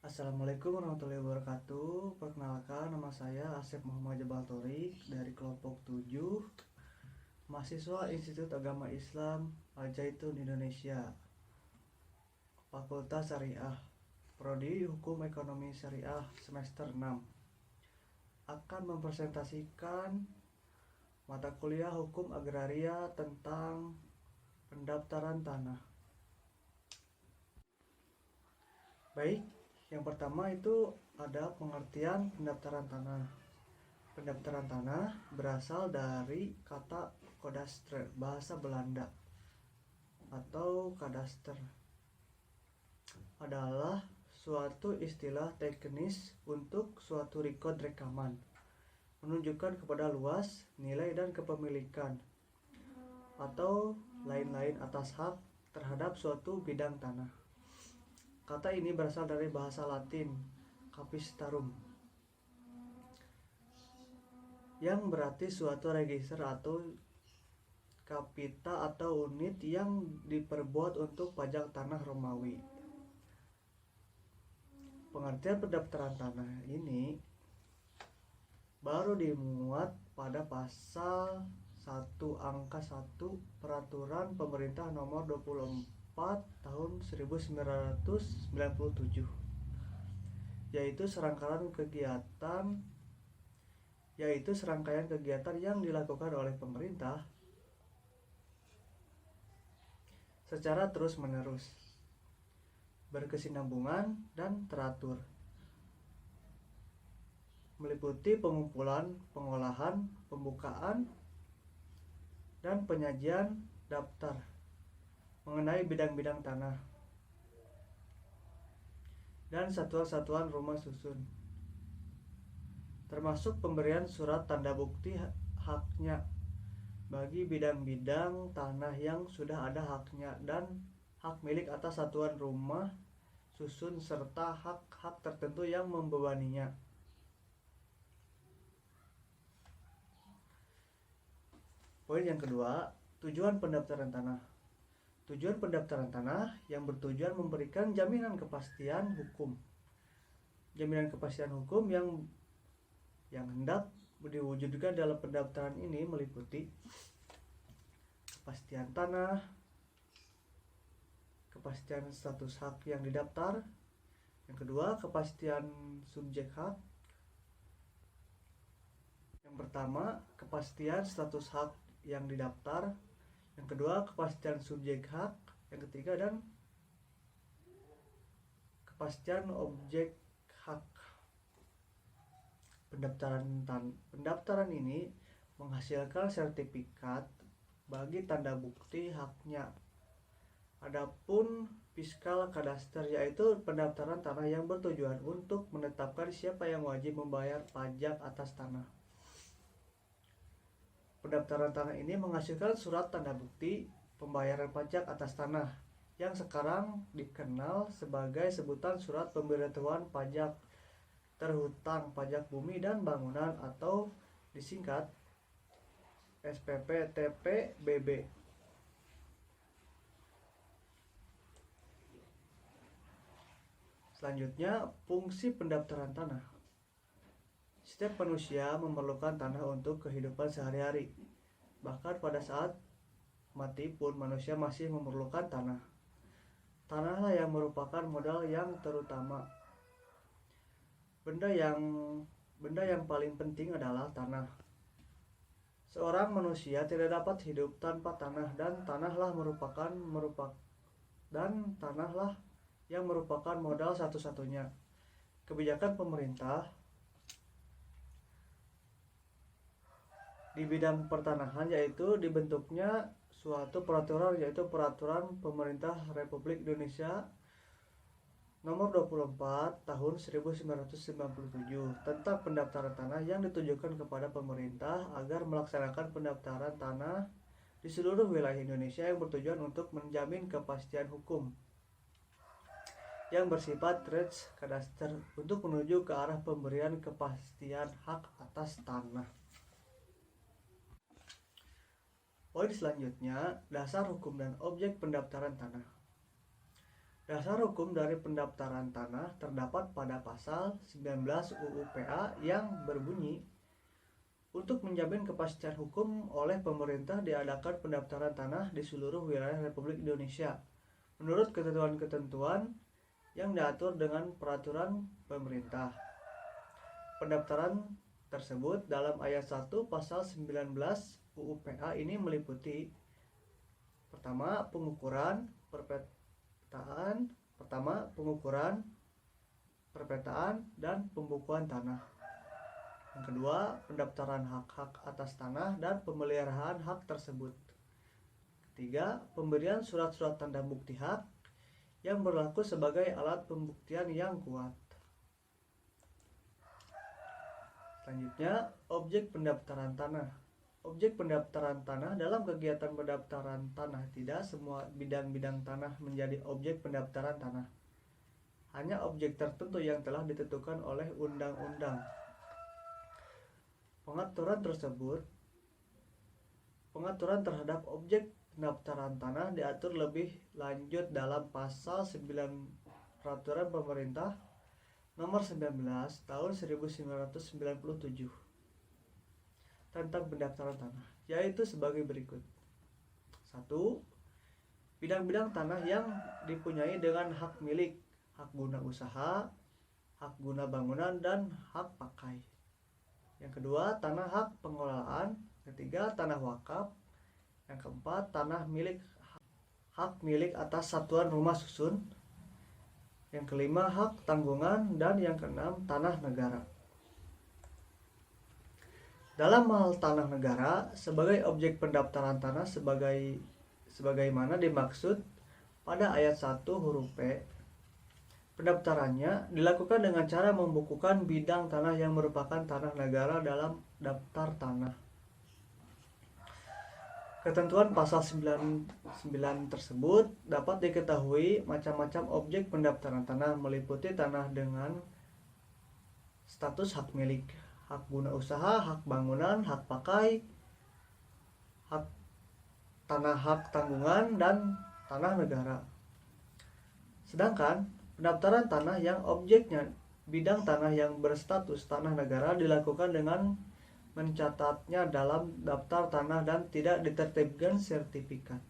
Assalamualaikum warahmatullahi wabarakatuh. Perkenalkan, nama saya Asep Muhammad Jabal Torik dari kelompok 7, mahasiswa Institut Agama Islam Al-Zaitun Indonesia, Fakultas Syariah, Prodi Hukum Ekonomi Syariah semester 6. Akan mempresentasikan mata kuliah Hukum Agraria tentang pendaftaran tanah. Baik, yang pertama itu ada pengertian pendaftaran tanah. Pendaftaran tanah berasal dari kata kadastre, bahasa Belanda, atau kadaster. Adalah suatu istilah teknis untuk suatu rekod rekaman, menunjukkan kepada luas, nilai dan kepemilikan, atau lain-lain atas hak terhadap suatu bidang tanah. Kata ini berasal dari bahasa Latin capistarum, yang berarti suatu register atau kapita atau unit yang diperbuat untuk pajak tanah Romawi. Pengertian pendaftaran tanah ini baru dimuat pada pasal 1 angka 1 Peraturan Pemerintah Nomor 24 Tahun 1997, yaitu serangkaian kegiatan yang dilakukan oleh pemerintah secara terus-menerus, berkesinambungan dan teratur, meliputi pengumpulan, pengolahan, pembukaan, dan penyajian daftar mengenai bidang-bidang tanah dan satuan-satuan rumah susun, termasuk pemberian surat tanda bukti haknya bagi bidang-bidang tanah yang sudah ada haknya dan hak milik atas satuan rumah susun serta hak-hak tertentu yang membebaninya. Poin yang kedua, tujuan pendaftaran tanah. Tujuan pendaftaran tanah yang bertujuan memberikan jaminan kepastian hukum. Jaminan kepastian hukum yang hendak diwujudkan dalam pendaftaran ini meliputi kepastian tanah, kepastian status hak yang didaftar. Yang kedua, kepastian subjek hak. Yang pertama, kepastian status hak yang didaftar. Yang kedua, kepastian subjek hak. Yang ketiga, dan kepastian objek hak. Pendaftaran ini menghasilkan sertifikat bagi tanda bukti haknya. Adapun fiskal kadaster, yaitu pendaftaran tanah yang bertujuan untuk menetapkan siapa yang wajib membayar pajak atas tanah. Pendaftaran tanah ini menghasilkan surat tanda bukti pembayaran pajak atas tanah yang sekarang dikenal sebagai sebutan surat pemberitahuan pajak terhutang pajak bumi dan bangunan atau disingkat SPP-TPBB. Selanjutnya, fungsi pendaftaran tanah. Setiap manusia memerlukan tanah untuk kehidupan sehari-hari. Bahkan pada saat mati pun manusia masih memerlukan tanah. Tanahlah yang merupakan modal yang terutama. Benda yang paling penting adalah tanah. Seorang manusia tidak dapat hidup tanpa tanah, dan tanahlah yang merupakan modal satu-satunya. Kebijakan pemerintah di bidang pertanahan yaitu dibentuknya suatu peraturan, yaitu Peraturan Pemerintah Republik Indonesia Nomor 24 Tahun 1997 tentang pendaftaran tanah yang ditujukan kepada pemerintah agar melaksanakan pendaftaran tanah di seluruh wilayah Indonesia yang bertujuan untuk menjamin kepastian hukum yang bersifat res kadaster untuk menuju ke arah pemberian kepastian hak atas tanah. Poin selanjutnya, dasar hukum dan objek pendaftaran tanah. Dasar hukum dari pendaftaran tanah terdapat pada pasal 19 UU PA yang berbunyi, untuk menjamin kepastian hukum oleh pemerintah diadakan pendaftaran tanah di seluruh wilayah Republik Indonesia menurut ketentuan-ketentuan yang diatur dengan peraturan pemerintah. Pendaftaran tersebut dalam ayat 1 pasal 19 UU PA ini meliputi: pertama, pengukuran perpetaan dan pembukuan tanah. Yang kedua, pendaftaran hak-hak atas tanah dan pemeliharaan hak tersebut. Ketiga, pemberian surat-surat tanda bukti hak yang berlaku sebagai alat pembuktian yang kuat. Selanjutnya, objek pendaftaran tanah. Objek pendaftaran tanah dalam kegiatan pendaftaran tanah tidak semua bidang-bidang tanah menjadi objek pendaftaran tanah. Hanya objek tertentu yang telah ditentukan oleh undang-undang. Pengaturan terhadap objek pendaftaran tanah diatur lebih lanjut dalam pasal 9 Peraturan Pemerintah Nomor 19 Tahun 1997 tentang pendaftaran tanah, yaitu sebagai berikut. 1. Bidang-bidang tanah yang dipunyai dengan hak milik, hak guna usaha, hak guna bangunan, dan hak pakai. Yang kedua, tanah hak pengelolaan. Ketiga, tanah wakaf. Yang keempat, tanah milik, hak milik atas satuan rumah susun. Yang kelima, hak tanggungan. Dan yang keenam, tanah negara. Dalam hal tanah negara sebagai objek pendaftaran tanah sebagaimana dimaksud pada ayat 1 huruf P, pendaftarannya dilakukan dengan cara membukukan bidang tanah yang merupakan tanah negara dalam daftar tanah. Ketentuan pasal 99 tersebut dapat diketahui macam-macam objek pendaftaran tanah meliputi tanah dengan status hak milik, hak guna usaha, hak bangunan, hak pakai, hak tanggungan, dan tanah negara. Sedangkan pendaftaran tanah yang objeknya bidang tanah yang berstatus tanah negara dilakukan dengan mencatatnya dalam daftar tanah dan tidak ditertibkan sertifikat.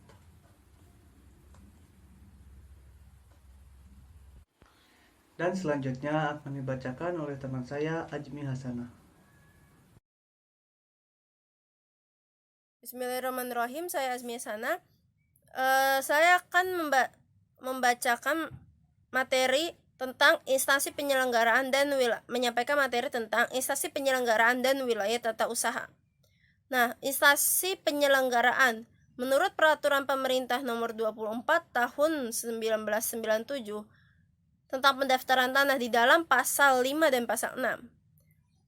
Dan selanjutnya akan dibacakan oleh teman saya Ajmi Hasanah. Bismillahirrahmanirrahim, saya Azmi Hasanah. Saya akan membacakan materi tentang instansi penyelenggaraan dan menyampaikan materi tentang instansi penyelenggaraan dan wilayah tata usaha. Nah, instansi penyelenggaraan menurut Peraturan Pemerintah Nomor 24 Tahun 1997 tentang pendaftaran tanah di dalam pasal 5 dan pasal 6.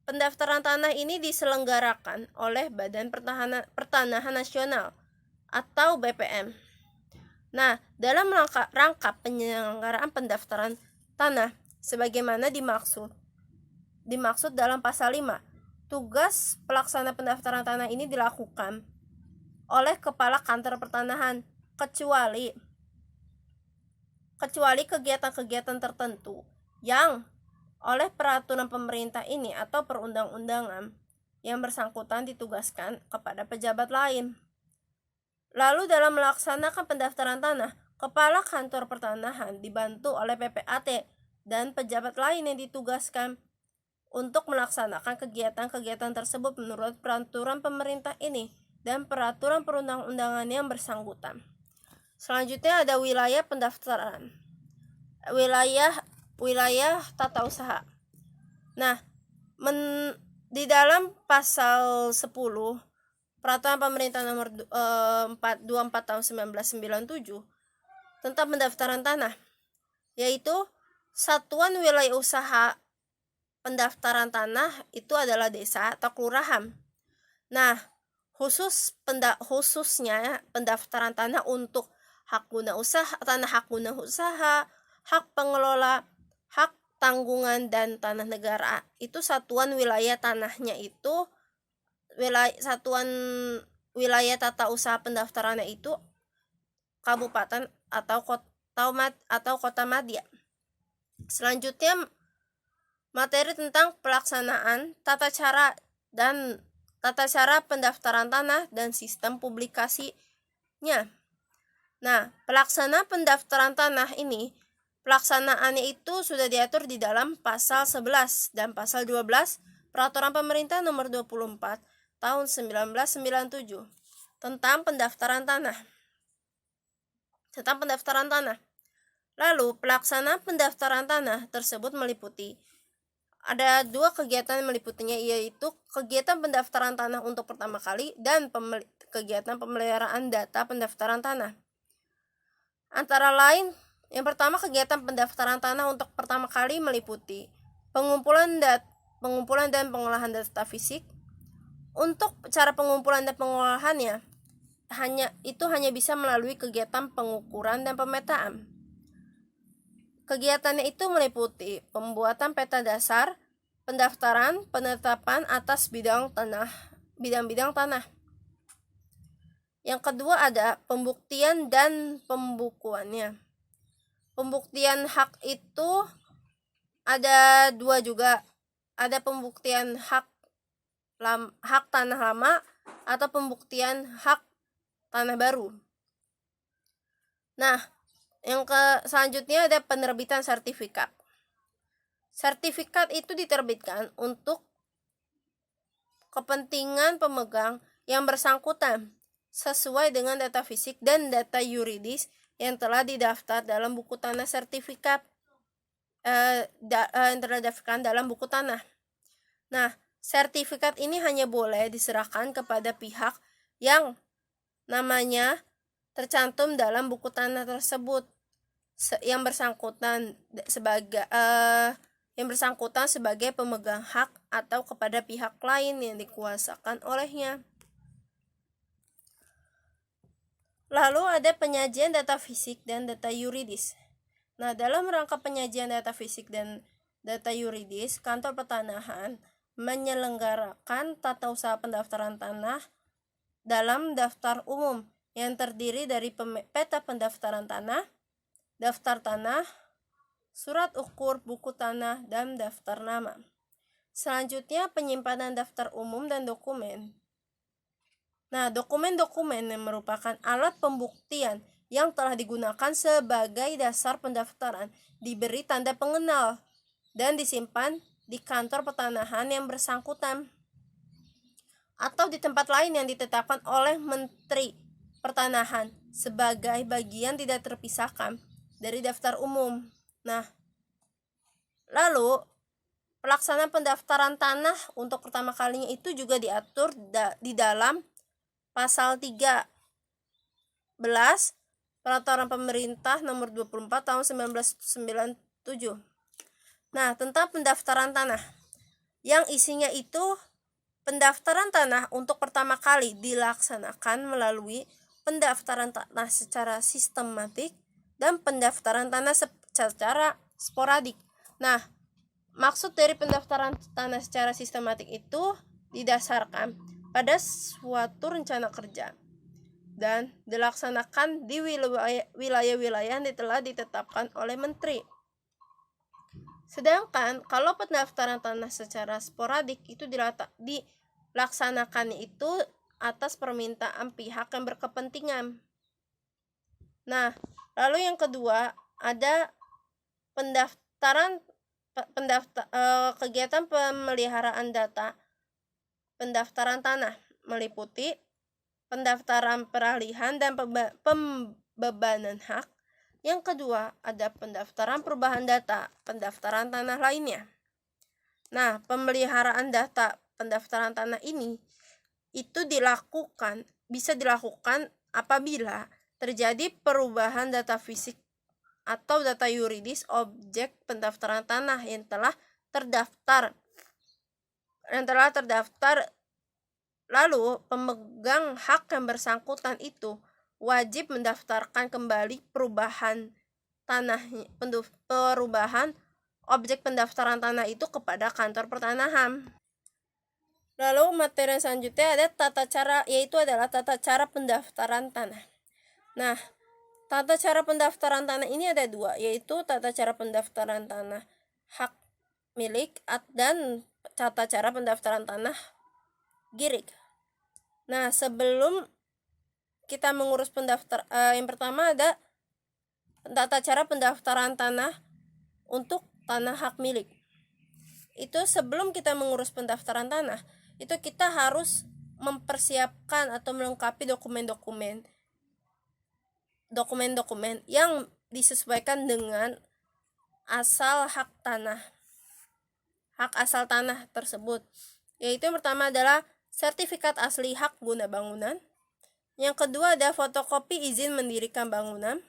Pendaftaran tanah ini diselenggarakan oleh Badan Pertanahan Nasional atau BPN. Nah, dalam rangka penyelenggaraan pendaftaran tanah sebagaimana dimaksud dalam pasal 5, tugas pelaksana pendaftaran tanah ini dilakukan oleh Kepala Kantor Pertanahan kecuali kegiatan-kegiatan tertentu yang oleh peraturan pemerintah ini atau perundang-undangan yang bersangkutan ditugaskan kepada pejabat lain. Lalu dalam melaksanakan pendaftaran tanah, Kepala Kantor Pertanahan dibantu oleh PPAT dan pejabat lain yang ditugaskan untuk melaksanakan kegiatan-kegiatan tersebut menurut peraturan pemerintah ini dan peraturan perundang-undangan yang bersangkutan. Selanjutnya ada wilayah pendaftaran. Wilayah tata usaha. Nah, di dalam pasal 10 Peraturan Pemerintah Nomor 24 Tahun 1997 tentang pendaftaran tanah, yaitu satuan wilayah usaha pendaftaran tanah itu adalah desa atau kelurahan. Nah, khususnya pendaftaran tanah untuk hak guna usaha, tanah hak guna usaha, hak pengelola, hak tanggungan, dan tanah negara. Itu satuan wilayah tanahnya itu satuan wilayah tata usaha pendaftarannya itu kabupaten atau kota atau kota madya. Selanjutnya materi tentang pelaksanaan tata cara pendaftaran tanah dan sistem publikasinya. Nah, pelaksanaan pendaftaran tanah ini, pelaksanaannya itu sudah diatur di dalam pasal 11 dan pasal 12 Peraturan Pemerintah Nomor 24 Tahun 1997 tentang pendaftaran tanah. Lalu, pelaksanaan pendaftaran tanah tersebut meliputi ada 2 kegiatan yang meliputinya, yaitu kegiatan pendaftaran tanah untuk pertama kali dan kegiatan pemeliharaan data pendaftaran tanah. Antara lain, yang pertama kegiatan pendaftaran tanah untuk pertama kali meliputi pengumpulan dan pengolahan data fisik. Untuk cara pengumpulan dan pengolahannya hanya bisa melalui kegiatan pengukuran dan pemetaan. Kegiatannya itu meliputi pembuatan peta dasar, pendaftaran, penetapan atas bidang-bidang tanah. Yang kedua ada pembuktian dan pembukuannya. Pembuktian hak itu ada 2 juga. Ada pembuktian hak tanah lama atau pembuktian hak tanah baru. Nah, selanjutnya ada penerbitan sertifikat. Sertifikat itu diterbitkan untuk kepentingan pemegang yang bersangkutan sesuai dengan data fisik dan data yuridis yang telah didaftar dalam buku tanah yang terdaftarkan dalam buku tanah. Nah, sertifikat ini hanya boleh diserahkan kepada pihak yang namanya tercantum dalam buku tanah tersebut, yang bersangkutan sebagai pemegang hak atau kepada pihak lain yang dikuasakan olehnya. Lalu ada penyajian data fisik dan data yuridis. Nah, dalam rangka penyajian data fisik dan data yuridis, Kantor Pertanahan menyelenggarakan tata usaha pendaftaran tanah dalam daftar umum yang terdiri dari peta pendaftaran tanah, daftar tanah, surat ukur buku tanah, dan daftar nama. Selanjutnya penyimpanan daftar umum dan dokumen. Nah, dokumen-dokumen yang merupakan alat pembuktian yang telah digunakan sebagai dasar pendaftaran diberi tanda pengenal dan disimpan di kantor pertanahan yang bersangkutan atau di tempat lain yang ditetapkan oleh Menteri Pertanahan sebagai bagian tidak terpisahkan dari daftar umum. Nah, lalu pelaksanaan pendaftaran tanah untuk pertama kalinya itu juga diatur di dalam pasal 13 Peraturan Pemerintah Nomor 24 Tahun 1997. Nah, tentang pendaftaran tanah yang isinya itu pendaftaran tanah untuk pertama kali dilaksanakan melalui pendaftaran tanah secara sistematik dan pendaftaran tanah secara sporadik. Nah, maksud dari pendaftaran tanah secara sistematik itu didasarkan pada suatu rencana kerja dan dilaksanakan di wilayah-wilayah yang telah ditetapkan oleh menteri. Sedangkan kalau pendaftaran tanah secara sporadik itu dilaksanakan itu atas permintaan pihak yang berkepentingan. Nah, lalu yang kedua ada kegiatan pemeliharaan data pendaftaran tanah meliputi pendaftaran peralihan dan pembebanan hak. Yang kedua ada pendaftaran perubahan data pendaftaran tanah lainnya. Nah, pemeliharaan data pendaftaran tanah ini itu bisa dilakukan apabila terjadi perubahan data fisik atau data yuridis objek pendaftaran tanah yang telah terdaftar. Lalu pemegang hak yang bersangkutan itu wajib mendaftarkan kembali perubahan objek pendaftaran tanah itu kepada Kantor Pertanahan. Lalu materi selanjutnya ada tata cara pendaftaran tanah. Nah, Tata cara pendaftaran tanah ini ada dua, yaitu tata cara pendaftaran tanah hak milik dan tata cara pendaftaran tanah girik. Nah, sebelum kita mengurus yang pertama ada tata cara pendaftaran tanah untuk tanah hak milik. Itu sebelum kita mengurus pendaftaran tanah, itu kita harus mempersiapkan atau melengkapi dokumen-dokumen yang disesuaikan dengan asal asal tanah tersebut, yaitu yang pertama adalah sertifikat asli hak guna bangunan, yang kedua ada fotokopi izin mendirikan bangunan,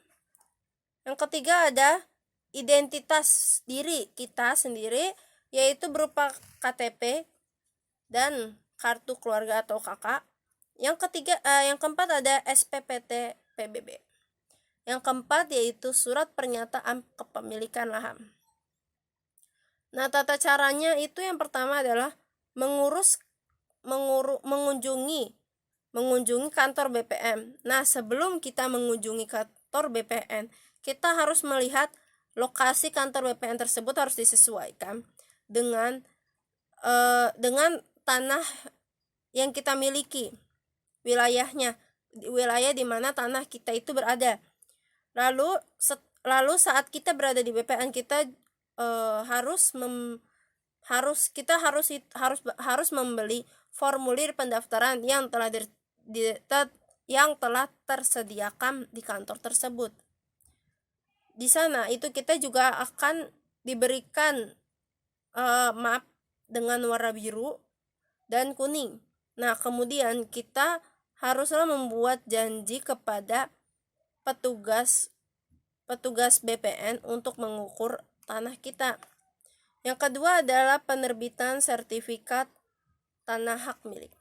yang ketiga ada identitas diri kita sendiri, yaitu berupa KTP dan kartu keluarga atau KK. Yang keempat ada SPPT PBB. Yang keempat yaitu surat pernyataan kepemilikan lahan. Nah, tata caranya itu yang pertama adalah mengunjungi kantor BPN. Nah, sebelum kita mengunjungi kantor BPN, kita harus melihat lokasi kantor BPN tersebut harus disesuaikan dengan tanah yang kita miliki, wilayah di mana tanah kita itu berada. Lalu saat kita berada di BPN, kita harus membeli formulir pendaftaran yang telah tersediakan di kantor tersebut. Di sana itu kita juga akan diberikan map dengan warna biru dan kuning. Nah, kemudian kita haruslah membuat janji kepada petugas BPN untuk mengukur tanah kita. Yang kedua adalah penerbitan sertifikat tanah hak milik.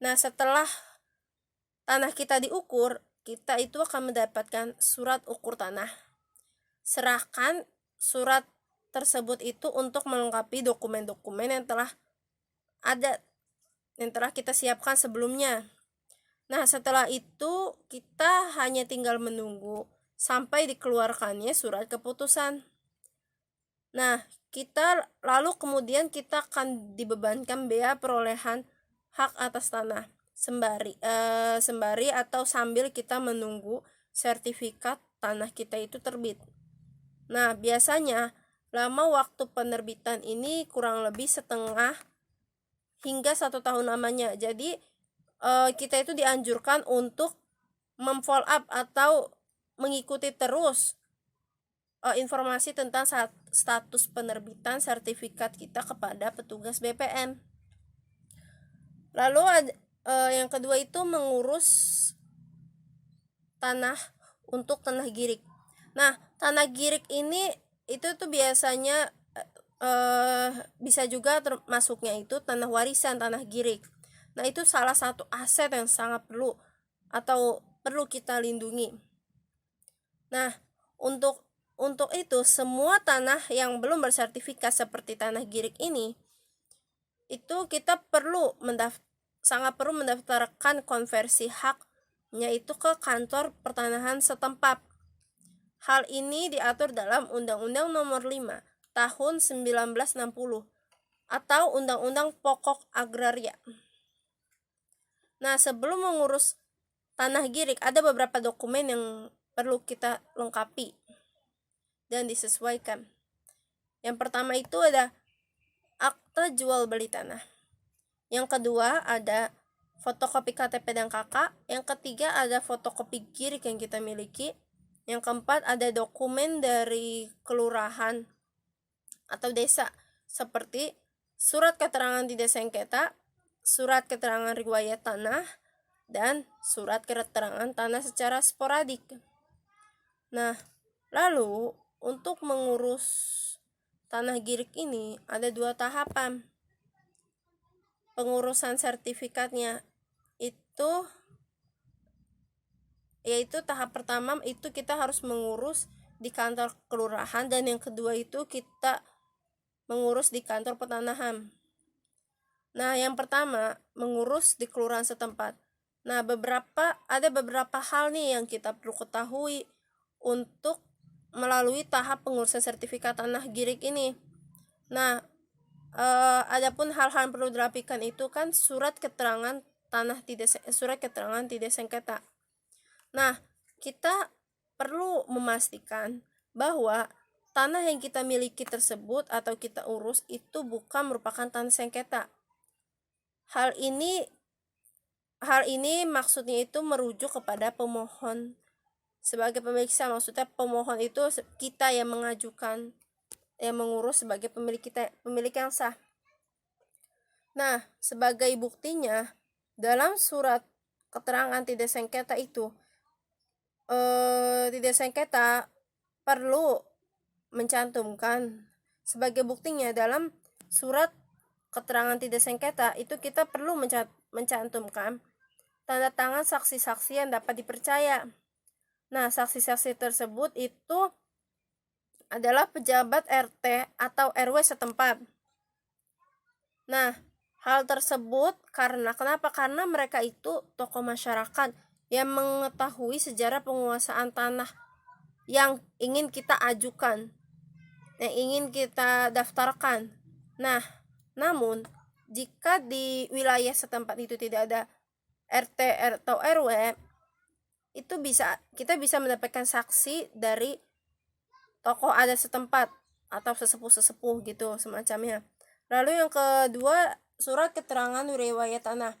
Nah, setelah tanah kita diukur, kita itu akan mendapatkan surat ukur tanah. Serahkan surat tersebut itu untuk melengkapi dokumen-dokumen yang telah kita siapkan sebelumnya. Nah, setelah itu kita hanya tinggal menunggu sampai dikeluarkannya surat keputusan. Nah, kemudian kita akan dibebankan bea perolehan hak atas tanah sembari atau sambil kita menunggu sertifikat tanah kita itu terbit. Nah, biasanya lama waktu penerbitan ini kurang lebih setengah hingga 1 tahun lamanya. Jadi kita itu dianjurkan untuk memfollow up atau mengikuti terus informasi tentang status penerbitan sertifikat kita kepada petugas BPN. Lalu yang kedua itu mengurus tanah untuk tanah girik. Nah, tanah girik ini itu tuh biasanya bisa juga termasuknya itu tanah warisan, tanah girik. Nah, itu salah satu aset yang sangat perlu kita lindungi. Nah, untuk itu semua tanah yang belum bersertifikat seperti tanah girik ini, itu kita sangat perlu mendaftarkan konversi haknya itu ke kantor pertanahan setempat. Hal ini diatur dalam Undang-Undang Nomor 5 Tahun 1960 atau Undang-Undang Pokok Agraria. Nah, sebelum mengurus tanah girik, ada beberapa dokumen yang perlu kita lengkapi dan disesuaikan. Yang pertama itu ada akta jual beli tanah. Yang kedua ada fotokopi KTP dan KK. Yang ketiga ada fotokopi girik yang kita miliki. Yang keempat ada dokumen dari kelurahan atau desa seperti surat keterangan tidak sengketa, surat keterangan riwayat tanah, dan surat keterangan tanah secara sporadik. Nah, lalu untuk mengurus tanah girik ini ada 2 tahapan. Pengurusan sertifikatnya itu yaitu tahap pertama itu kita harus mengurus di kantor kelurahan, dan yang kedua itu kita mengurus di kantor pertanahan. Nah, yang pertama mengurus di kelurahan setempat. Nah, ada beberapa hal nih yang kita perlu ketahui untuk melalui tahap pengurusan sertifikat tanah girik ini. Nah, adapun hal-hal yang perlu dirapikan itu kan surat keterangan tidak sengketa. Nah, kita perlu memastikan bahwa tanah yang kita miliki tersebut atau kita urus itu bukan merupakan tanah sengketa. Hal ini maksudnya itu merujuk kepada pemohon sebagai pemilik sah. Maksudnya pemohon itu kita yang mengajukan, yang mengurus sebagai pemilik yang sah. Nah, sebagai buktinya dalam surat keterangan tidak sengketa itu tidak sengketa perlu mencantumkan sebagai buktinya dalam surat keterangan tidak sengketa itu kita perlu mencantumkan tanda tangan saksi-saksi yang dapat dipercaya. Nah, saksi-saksi tersebut itu adalah pejabat RT atau RW setempat. Nah, hal tersebut kenapa? Karena mereka itu tokoh masyarakat yang mengetahui sejarah penguasaan tanah yang ingin kita ajukan, yang ingin kita daftarkan. Nah, namun jika di wilayah setempat itu tidak ada RT atau RW, itu kita bisa mendapatkan saksi dari tokoh adat setempat atau sesepuh gitu semacamnya. Lalu yang kedua, surat keterangan riwayat tanah.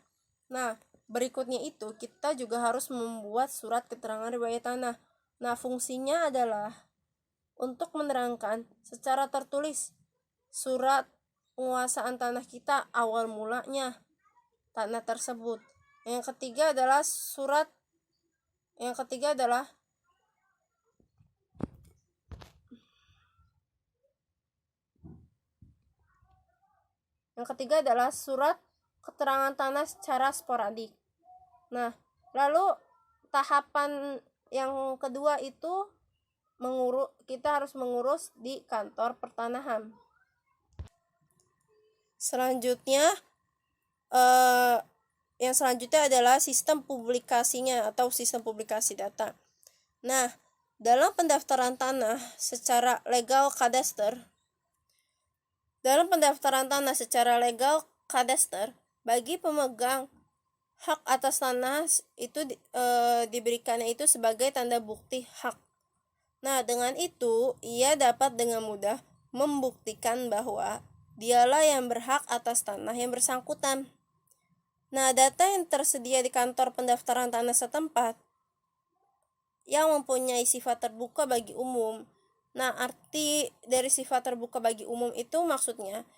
Nah, berikutnya itu kita juga harus membuat surat keterangan riwayat tanah. Nah, fungsinya adalah untuk menerangkan secara tertulis surat penguasaan tanah kita, awal mulanya tanah tersebut. Yang ketiga adalah surat keterangan tanah secara sporadik. Nah, lalu tahapan yang kedua itu kita harus mengurus di kantor pertanahan. Selanjutnya yang selanjutnya adalah sistem publikasinya atau sistem publikasi data. Nah, dalam pendaftaran tanah secara legal kadaster, bagi pemegang hak atas tanah itu diberikannya itu sebagai tanda bukti hak. Nah, dengan itu ia dapat dengan mudah membuktikan bahwa dialah yang berhak atas tanah yang bersangkutan. Nah, data yang tersedia di kantor pendaftaran tanah setempat yang mempunyai sifat terbuka bagi umum. Nah, arti dari sifat terbuka bagi umum itu maksudnya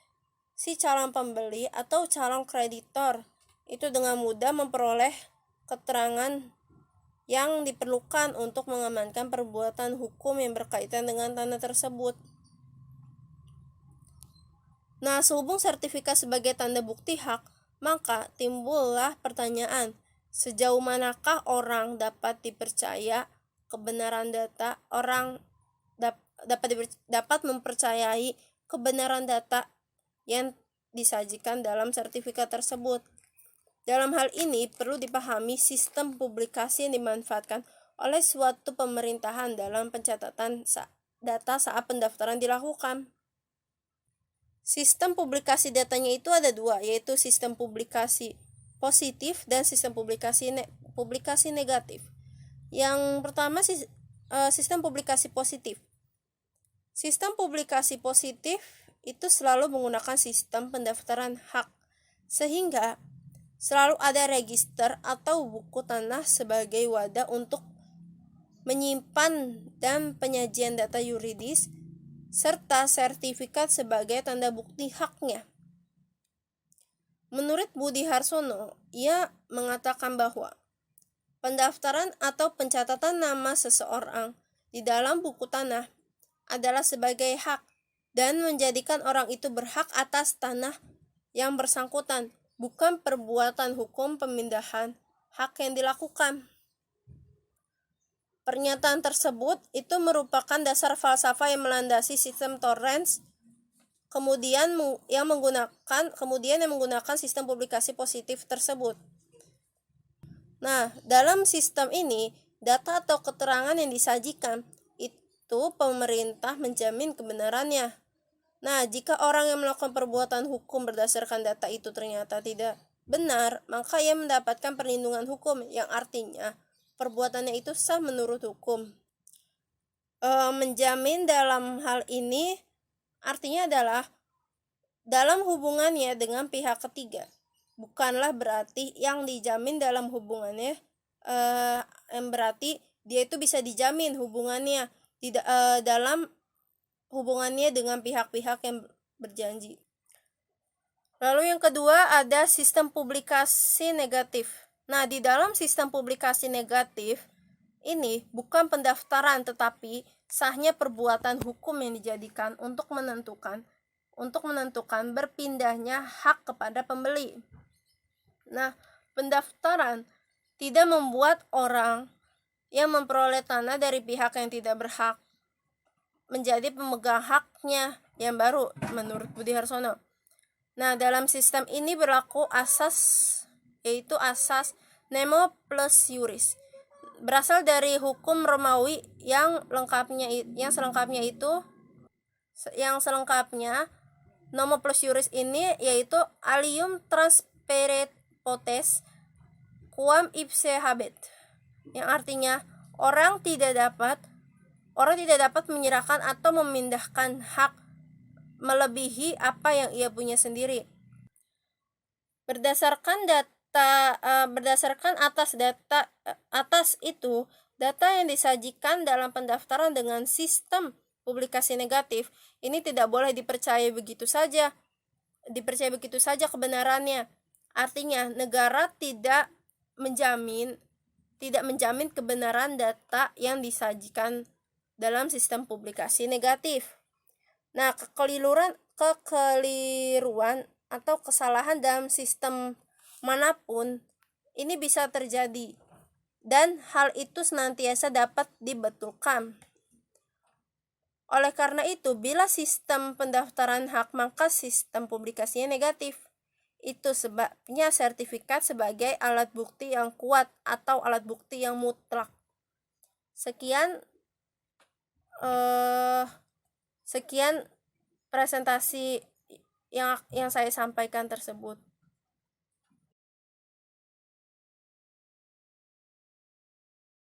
si calon pembeli atau calon kreditor itu dengan mudah memperoleh keterangan yang diperlukan untuk mengamankan perbuatan hukum yang berkaitan dengan tanah tersebut. Nah, sehubung sertifikat sebagai tanda bukti hak, maka timbullah pertanyaan, sejauh manakah orang dapat dipercaya kebenaran data, dapat mempercayai kebenaran data yang disajikan dalam sertifikat tersebut. Dalam hal ini perlu dipahami sistem publikasi yang dimanfaatkan oleh suatu pemerintahan dalam pencatatan data saat pendaftaran dilakukan. Sistem publikasi datanya itu ada dua, yaitu sistem publikasi positif dan sistem publikasi negatif. Yang pertama sistem publikasi positif. Sistem publikasi positif itu selalu menggunakan sistem pendaftaran hak, sehingga selalu ada register atau buku tanah sebagai wadah untuk menyimpan dan penyajian data yuridis serta sertifikat sebagai tanda bukti haknya. Menurut Budi Harsono, ia mengatakan bahwa pendaftaran atau pencatatan nama seseorang di dalam buku tanah adalah sebagai hak dan menjadikan orang itu berhak atas tanah yang bersangkutan, bukan perbuatan hukum pemindahan hak yang dilakukan. Pernyataan tersebut itu merupakan dasar falsafah yang melandasi sistem Torrens, kemudian yang menggunakan sistem publikasi positif tersebut. Nah, dalam sistem ini, data atau keterangan yang disajikan itu pemerintah menjamin kebenarannya. Nah, jika orang yang melakukan perbuatan hukum berdasarkan data itu ternyata tidak benar, maka ia mendapatkan perlindungan hukum, yang artinya perbuatannya itu sah menurut hukum. Menjamin dalam hal ini artinya adalah dalam hubungannya dengan pihak ketiga. Bukanlah berarti yang dijamin dalam hubungannya yang berarti dia itu bisa dijamin hubungannya tidak dalam hubungannya dengan pihak-pihak yang berjanji. Lalu yang kedua ada sistem publikasi negatif. Nah, di dalam sistem publikasi negatif ini bukan pendaftaran tetapi sahnya perbuatan hukum yang dijadikan untuk menentukan berpindahnya hak kepada pembeli. Nah, pendaftaran tidak membuat orang yang memperoleh tanah dari pihak yang tidak berhak menjadi pemegang haknya yang baru menurut Budi Harsono. Nah, dalam sistem ini berlaku yaitu asas nemo plus iuris. Berasal dari hukum Romawi yang selengkapnya nemo plus iuris ini yaitu alium transperet potes quam ipse habet, yang artinya orang tidak dapat menyerahkan atau memindahkan hak melebihi apa yang ia punya sendiri. Berdasarkan data yang disajikan dalam pendaftaran dengan sistem publikasi negatif ini tidak boleh dipercaya begitu saja kebenarannya. Artinya negara tidak menjamin kebenaran data yang disajikan dalam sistem publikasi negatif. Nah, kekeliruan atau kesalahan dalam sistem manapun ini bisa terjadi dan hal itu senantiasa dapat dibetulkan. Oleh karena itu, bila sistem pendaftaran hak maka sistem publikasinya negatif. Itu sebabnya sertifikat sebagai alat bukti yang kuat atau alat bukti yang mutlak. Sekian presentasi yang saya sampaikan tersebut.